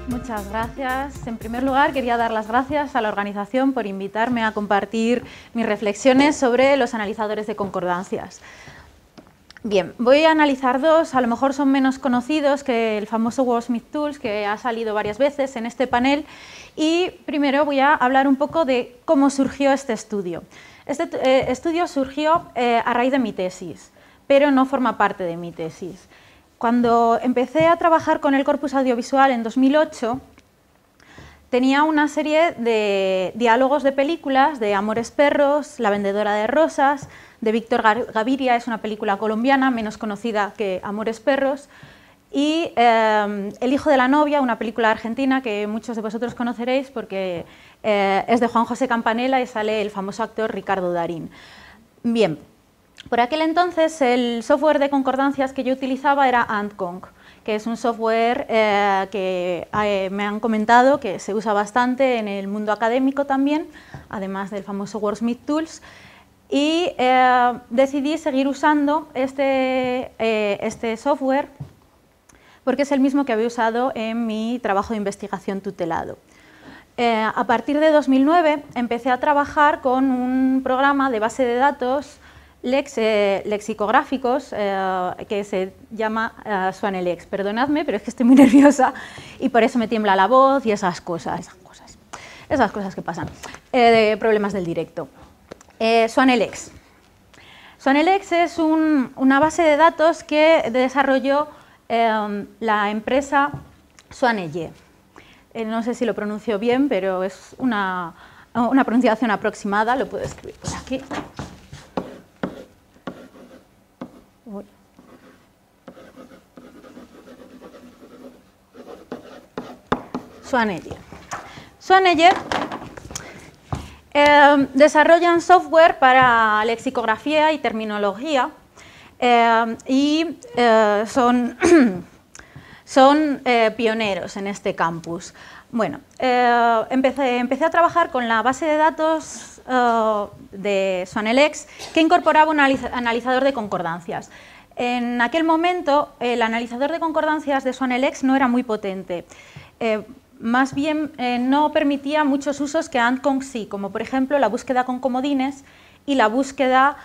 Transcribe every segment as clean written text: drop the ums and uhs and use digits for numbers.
Muchas gracias. En primer lugar, quería dar las gracias a la organización por invitarme a compartir mis reflexiones sobre los analizadores de concordancias. Bien, voy a analizar dos, a lo mejor son menos conocidos que el famoso Wordsmith Tools, que ha salido varias veces en este panel, y primero voy a hablar un poco de cómo surgió este estudio. Este estudio surgió a raíz de mi tesis, pero no forma parte de mi tesis. Cuando empecé a trabajar con el corpus audiovisual en 2008, tenía una serie de diálogos de películas de Amores Perros, La vendedora de rosas, de Víctor Gaviria, es una película colombiana menos conocida que Amores Perros, y El hijo de la novia, una película argentina que muchos de vosotros conoceréis porque es de Juan José Campanella y sale el famoso actor Ricardo Darín. Bien, por aquel entonces el software de concordancias que yo utilizaba era AntConc, que es un software que me han comentado que se usa bastante en el mundo académico también, además del famoso Wordsmith Tools, y decidí seguir usando este software porque es el mismo que había usado en mi trabajo de investigación tutelado. A partir de 2009 empecé a trabajar con un programa de base de datos lexicográficos que se llama SwanLex. Perdonadme, pero es que estoy muy nerviosa y por eso me tiembla la voz y esas cosas que pasan, de problemas del directo. SwanLex. SwanLex es una base de datos que desarrolló la empresa Swanelle. No sé si lo pronuncio bien, pero es una pronunciación aproximada, lo puedo escribir por aquí. Swanelle. Swanelle desarrollan software para lexicografía y terminología y son pioneros en este campus. Bueno, empecé a trabajar con la base de datos de SwanLex que incorporaba un analizador de concordancias. En aquel momento el analizador de concordancias de SwanLex no era muy potente. Más bien no permitía muchos usos que AntConc sí, como por ejemplo la búsqueda con comodines y las búsquedas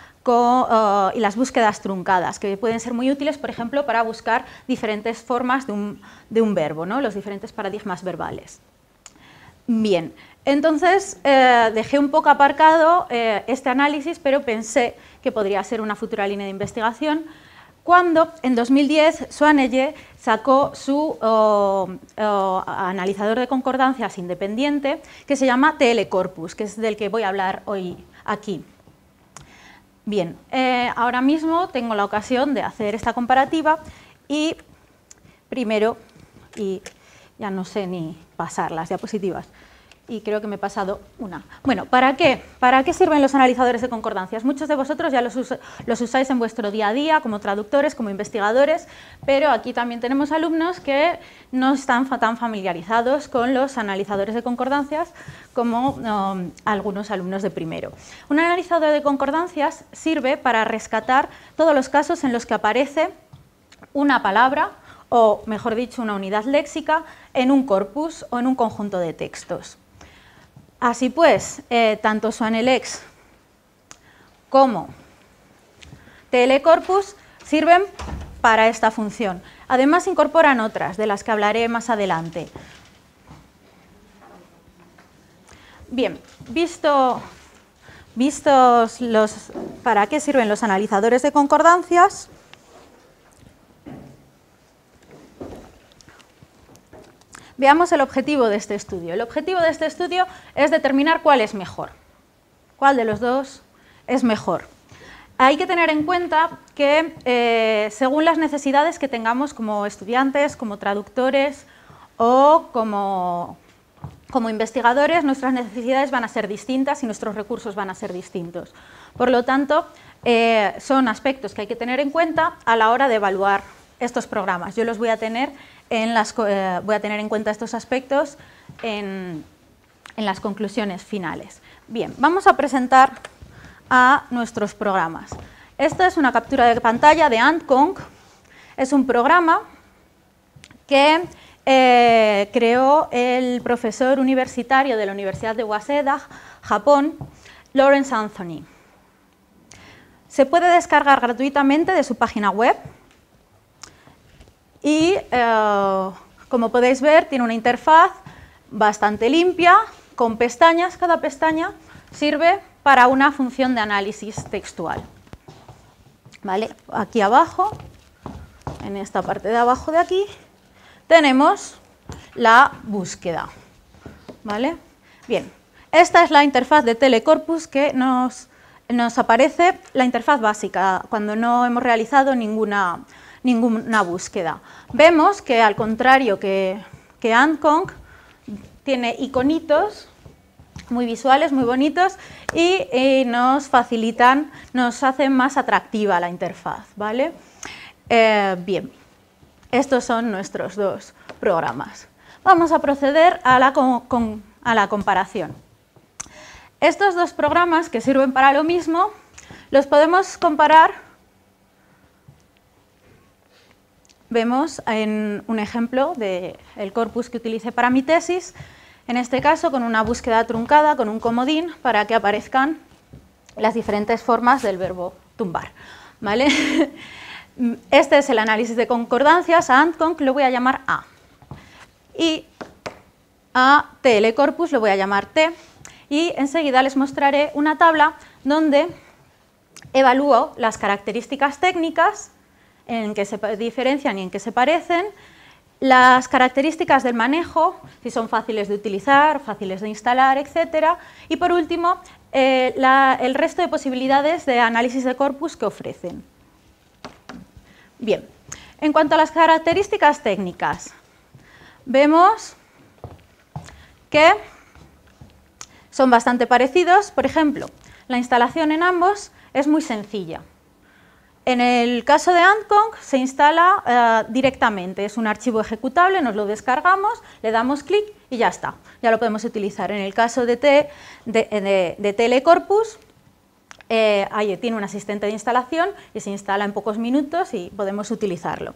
truncadas, que pueden ser muy útiles, por ejemplo, para buscar diferentes formas de un verbo, ¿no? Los diferentes paradigmas verbales. Bien, entonces dejé un poco aparcado este análisis, pero pensé que podría ser una futura línea de investigación, cuando en 2010 Swanelle sacó su analizador de concordancias independiente que se llama TLCorpus, que es del que voy a hablar hoy aquí. Bien, ahora mismo tengo la ocasión de hacer esta comparativa y primero, y ya no sé ni pasar las diapositivas, y creo que me he pasado una. Bueno, ¿para qué? ¿Para qué sirven los analizadores de concordancias? Muchos de vosotros ya los usáis en vuestro día a día como traductores, como investigadores, pero aquí también tenemos alumnos que no están tan familiarizados con los analizadores de concordancias como algunos alumnos de primero. Un analizador de concordancias sirve para rescatar todos los casos en los que aparece una palabra, o mejor dicho, una unidad léxica, en un corpus o en un conjunto de textos. Así pues, tanto SwanLex como TLCorpus sirven para esta función. Además, incorporan otras, de las que hablaré más adelante. Bien, vistos para qué sirven los analizadores de concordancias, veamos el objetivo de este estudio. El objetivo de este estudio es determinar cuál es mejor. ¿Cuál de los dos es mejor? Hay que tener en cuenta que según las necesidades que tengamos como estudiantes, como traductores o como investigadores, nuestras necesidades van a ser distintas y nuestros recursos van a ser distintos. Por lo tanto, son aspectos que hay que tener en cuenta a la hora de evaluar estos programas. Yo los voy a tener en cuenta estos aspectos en las conclusiones finales. Bien, vamos a presentar a nuestros programas. Esta es una captura de pantalla de AntConc. Es un programa que creó el profesor universitario de la Universidad de Waseda, Japón, Lawrence Anthony. Se puede descargar gratuitamente de su página web y, como podéis ver, tiene una interfaz bastante limpia, con pestañas. Cada pestaña sirve para una función de análisis textual. ¿Vale? Aquí abajo, en esta parte de abajo de aquí, tenemos la búsqueda. ¿Vale? Bien, esta es la interfaz de Telecorpus que nos aparece, la interfaz básica, cuando no hemos realizado ninguna búsqueda. Vemos que, al contrario que AntConc, tiene iconitos muy visuales, muy bonitos, y nos facilitan, nos hacen más atractiva la interfaz, ¿vale? Bien, estos son nuestros dos programas. Vamos a proceder a la comparación. Estos dos programas, que sirven para lo mismo, los podemos comparar. Vemos en un ejemplo del corpus que utilicé para mi tesis, en este caso con una búsqueda truncada, con un comodín, para que aparezcan las diferentes formas del verbo tumbar, ¿vale? Este es el análisis de concordancias. A AntConc lo voy a llamar A, y a Telecorpus lo voy a llamar T, y enseguida les mostraré una tabla donde evalúo las características técnicas, en qué se diferencian y en qué se parecen, las características del manejo, si son fáciles de utilizar, fáciles de instalar, etc. Y por último, el resto de posibilidades de análisis de corpus que ofrecen. Bien, en cuanto a las características técnicas, vemos que son bastante parecidos. Por ejemplo, la instalación en ambos es muy sencilla. En el caso de AntConc se instala directamente, es un archivo ejecutable, nos lo descargamos, le damos clic y ya está, ya lo podemos utilizar. En el caso de Telecorpus, ahí tiene un asistente de instalación y se instala en pocos minutos y podemos utilizarlo.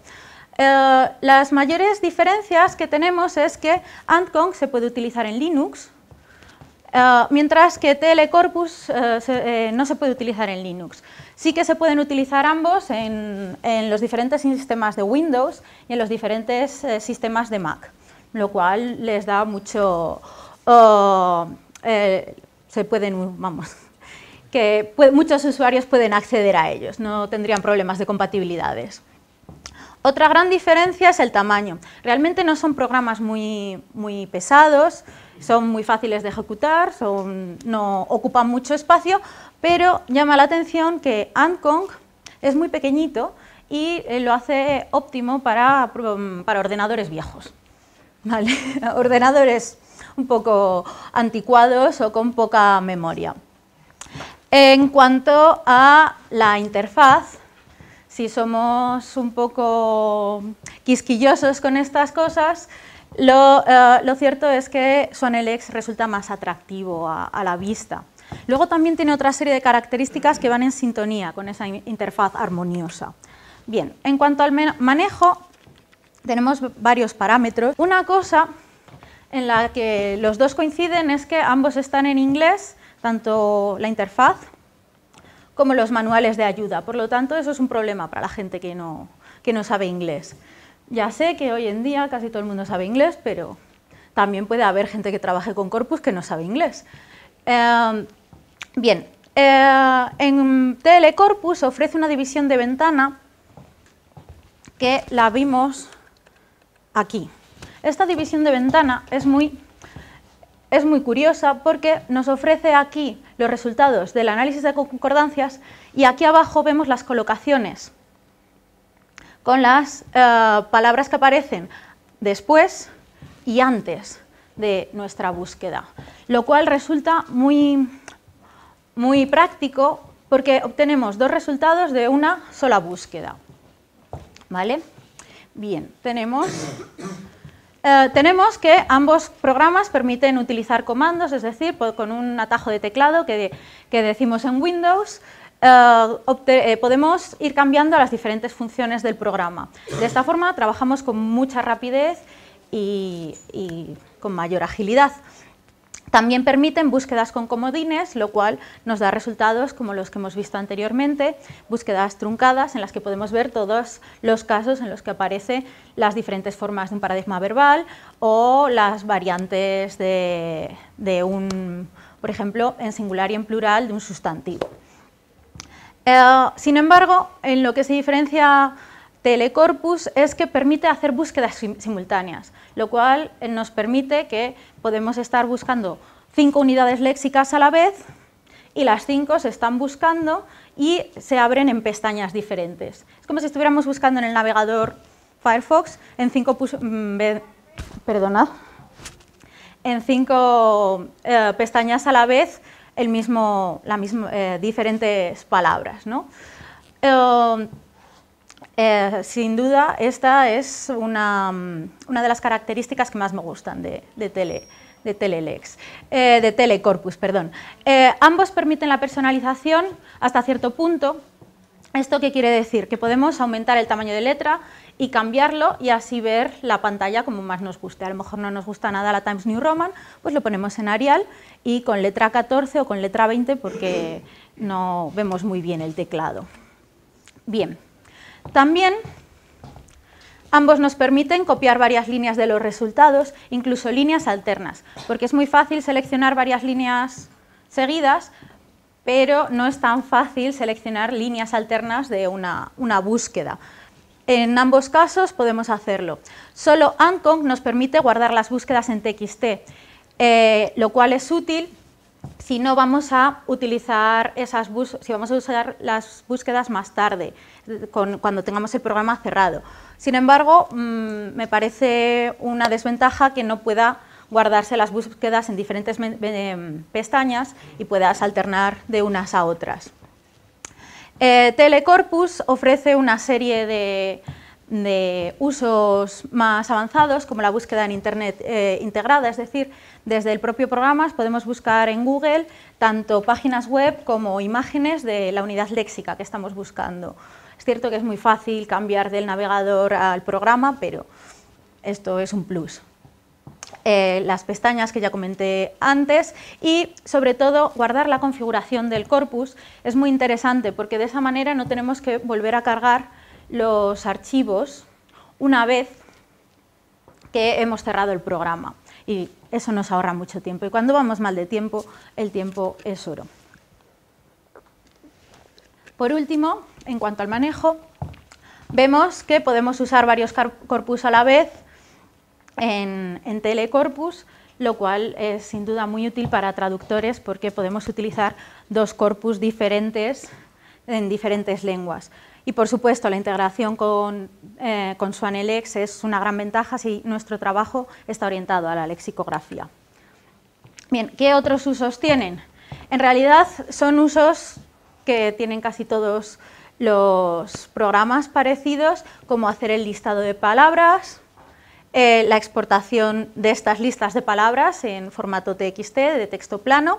Las mayores diferencias que tenemos es que AntConc se puede utilizar en Linux, mientras que Telecorpus no se puede utilizar en Linux. Sí que se pueden utilizar ambos en los diferentes sistemas de Windows y en los diferentes sistemas de Mac, lo cual les da mucho... muchos usuarios pueden acceder a ellos, no tendrían problemas de compatibilidades. Otra gran diferencia es el tamaño. Realmente no son programas muy pesados, son muy fáciles de ejecutar, no ocupan mucho espacio, pero llama la atención que AntConc es muy pequeñito y lo hace óptimo para ordenadores viejos, ¿vale? Ordenadores un poco anticuados o con poca memoria. En cuanto a la interfaz, si somos un poco quisquillosos con estas cosas, lo cierto es que SwanLX resulta más atractivo a la vista. Luego también tiene otra serie de características que van en sintonía con esa interfaz armoniosa. Bien, en cuanto al manejo, tenemos varios parámetros. Una cosa en la que los dos coinciden es que ambos están en inglés, tanto la interfaz como los manuales de ayuda. Por lo tanto, eso es un problema para la gente que no sabe inglés. Ya sé que hoy en día casi todo el mundo sabe inglés, pero también puede haber gente que trabaje con corpus que no sabe inglés. Bien, en Telecorpus ofrece una división de ventana que la vimos aquí. Esta división de ventana es muy curiosa porque nos ofrece aquí los resultados del análisis de concordancias y aquí abajo vemos las colocaciones con las palabras que aparecen después y antes de nuestra búsqueda, lo cual resulta muy práctico porque obtenemos dos resultados de una sola búsqueda. ¿Vale? Bien, tenemos que ambos programas permiten utilizar comandos, es decir, con un atajo de teclado que decimos en Windows, podemos ir cambiando las diferentes funciones del programa. De esta forma trabajamos con mucha rapidez y con mayor agilidad. También permiten búsquedas con comodines, lo cual nos da resultados como los que hemos visto anteriormente, búsquedas truncadas en las que podemos ver todos los casos en los que aparecen las diferentes formas de un paradigma verbal o las variantes de un, por ejemplo, en singular y en plural de un sustantivo. Sin embargo, en lo que se diferencia Telecorpus es que permite hacer búsquedas simultáneas, lo cual nos permite que podemos estar buscando 5 unidades léxicas a la vez y las 5 se están buscando y se abren en pestañas diferentes. Es como si estuviéramos buscando en el navegador Firefox en 5 pestañas a la vez diferentes palabras, ¿no? Sin duda, esta es una de las características que más me gustan de Telecorpus. Ambos permiten la personalización hasta cierto punto. ¿Esto qué quiere decir? Que podemos aumentar el tamaño de letra y cambiarlo y así ver la pantalla como más nos guste. A lo mejor no nos gusta nada la Times New Roman, pues lo ponemos en Arial y con letra 14 o con letra 20 porque no vemos muy bien el teclado. Bien. También ambos nos permiten copiar varias líneas de los resultados, incluso líneas alternas, porque es muy fácil seleccionar varias líneas seguidas, pero no es tan fácil seleccionar líneas alternas de una búsqueda. En ambos casos podemos hacerlo. Solo Anconc nos permite guardar las búsquedas en TXT, lo cual es útil si no vamos a utilizar si vamos a usar las búsquedas más tarde, cuando tengamos el programa cerrado. Sin embargo, me parece una desventaja que no pueda guardarse las búsquedas en diferentes pestañas y puedas alternar de unas a otras. Telecorpus ofrece una serie de usos más avanzados, como la búsqueda en Internet integrada, es decir, desde el propio programa podemos buscar en Google tanto páginas web como imágenes de la unidad léxica que estamos buscando. Es cierto que es muy fácil cambiar del navegador al programa, pero esto es un plus. Las pestañas que ya comenté antes y, sobre todo, guardar la configuración del corpus es muy interesante porque de esa manera no tenemos que volver a cargar los archivos una vez que hemos cerrado el programa y eso nos ahorra mucho tiempo y cuando vamos mal de tiempo, el tiempo es oro. Por último, en cuanto al manejo, vemos que podemos usar varios corpus a la vez en Telecorpus, lo cual es sin duda muy útil para traductores porque podemos utilizar 2 corpus diferentes en diferentes lenguas. Y por supuesto la integración con SwanLex es una gran ventaja si nuestro trabajo está orientado a la lexicografía. Bien, ¿qué otros usos tienen? En realidad son usos que tienen casi todos los programas parecidos, como hacer el listado de palabras, la exportación de estas listas de palabras en formato TXT, de texto plano,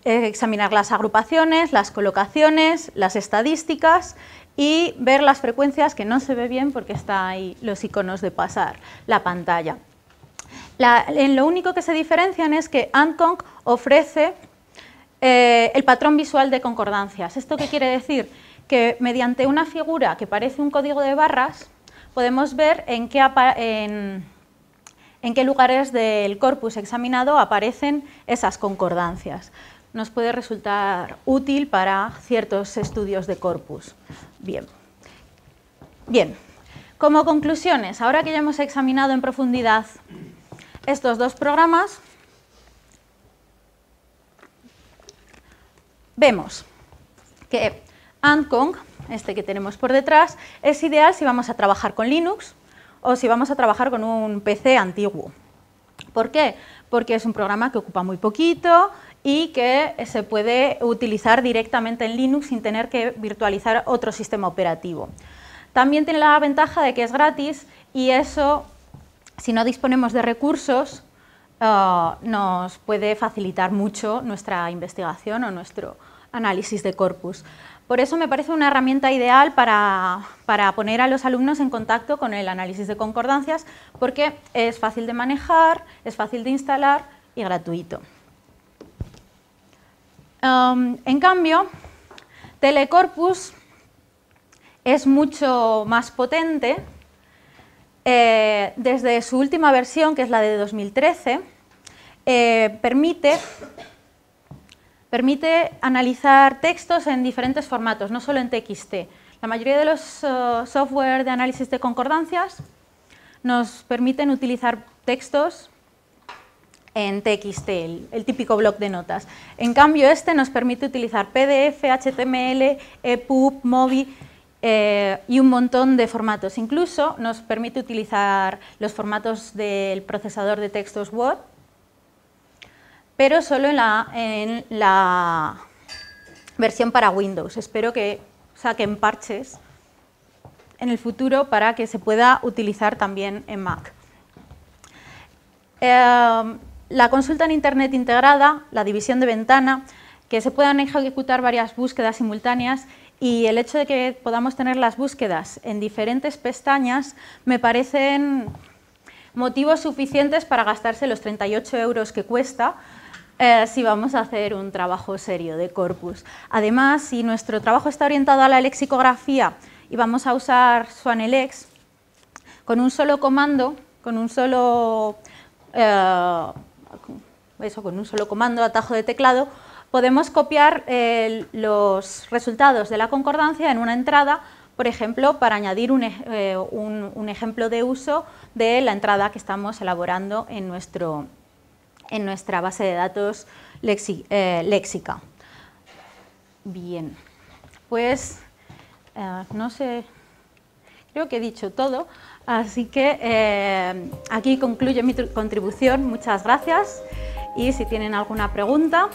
examinar las agrupaciones, las colocaciones, las estadísticas y ver las frecuencias, que no se ve bien porque están ahí los iconos de pasar la pantalla. Lo único que se diferencian es que Anconc ofrece el patrón visual de concordancias. ¿Esto qué quiere decir? Que mediante una figura que parece un código de barras podemos ver en qué lugares del corpus examinado aparecen esas concordancias. Nos puede resultar útil para ciertos estudios de corpus. Bien, como conclusiones, ahora que ya hemos examinado en profundidad estos 2 programas, vemos que Anconc, este que tenemos por detrás, es ideal si vamos a trabajar con Linux o si vamos a trabajar con un PC antiguo. ¿Por qué? Porque es un programa que ocupa muy poquito y que se puede utilizar directamente en Linux sin tener que virtualizar otro sistema operativo. También tiene la ventaja de que es gratis y eso, si no disponemos de recursos, nos puede facilitar mucho nuestra investigación o nuestro análisis de corpus. Por eso me parece una herramienta ideal para poner a los alumnos en contacto con el análisis de concordancias, porque es fácil de manejar, es fácil de instalar y gratuito. En cambio, Telecorpus es mucho más potente. Desde su última versión, que es la de 2013, permite analizar textos en diferentes formatos, no solo en TXT. La mayoría de los software de análisis de concordancias nos permiten utilizar textos en TXT, el típico bloc de notas. En cambio, este nos permite utilizar PDF, HTML, EPUB, MOBI y un montón de formatos. Incluso nos permite utilizar los formatos del procesador de textos Word, pero solo en la versión para Windows. Espero que saquen parches en el futuro para que se pueda utilizar también en Mac. La consulta en Internet integrada, la división de ventana, que se puedan ejecutar varias búsquedas simultáneas, y el hecho de que podamos tener las búsquedas en diferentes pestañas me parecen motivos suficientes para gastarse los 38 € que cuesta si vamos a hacer un trabajo serio de corpus. Además, si nuestro trabajo está orientado a la lexicografía y vamos a usar SwanElex, con un solo comando, con un solo atajo de teclado, podemos copiar los resultados de la concordancia en una entrada, por ejemplo, para añadir un ejemplo de uso de la entrada que estamos elaborando en nuestra base de datos léxica. Bien, pues no sé, creo que he dicho todo, así que aquí concluye mi contribución. Muchas gracias, y si tienen alguna pregunta.